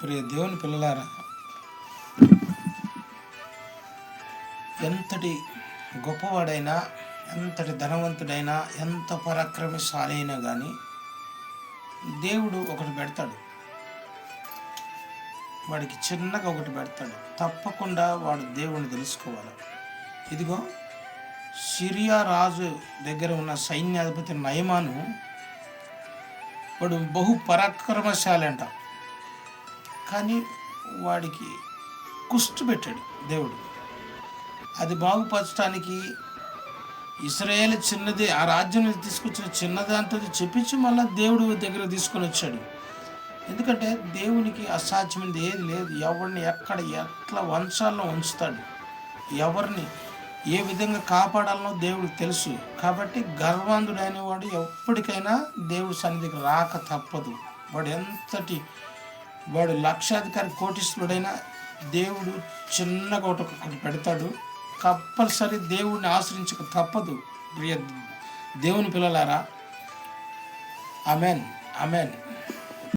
ప్రియ దేవుని పిల్లలారా, ఎంతటి గొప్పవాడైనా, ఎంతటి ధనవంతుడైనా, ఎంత పరాక్రమశాలి అయినా కానీ దేవుడు ఒకటి పెడతాడు. వాడికి చిన్నగా ఒకటి పెడతాడు. తప్పకుండా వాడు దేవుణ్ణి తెలుసుకోవాలి. ఇదిగో సిరియా రాజు దగ్గర ఉన్న సైన్యాధిపతి నయమాను, వాడు బహు పరాక్రమశాలి అంట. కానీ వాడికి కుష్టు పెట్టాడు దేవుడు. అది బాగుపరచడానికి ఇశ్రాయేలు చిన్నది, ఆ రాజ్యం తీసుకొచ్చిన చిన్నదాంతో చెప్పించి మళ్ళీ దేవుడు దగ్గర తీసుకొని వచ్చాడు. ఎందుకంటే దేవునికి అసాధ్యమైనది ఏది లేదు. ఎవరిని ఎక్కడ ఎట్లా వంచాలో ఉంచుతాడు, ఎవరిని ఏ విధంగా కాపాడాలనో దేవుడికి తెలుసు. కాబట్టి గర్వాంధుడైన వాడు ఎప్పటికైనా దేవుడి సన్నిధికి రాక తప్పదు. వాడు లక్షాధికారి కోటీశ్వరుడైనా దేవుడు చిన్నగా ఒకటి పెడతాడు. కంపల్సరీ దేవుడిని ఆశ్రయించక తప్పదు. ప్రియ దేవుని పిల్లలారా, ఆమెన్, ఆమెన్.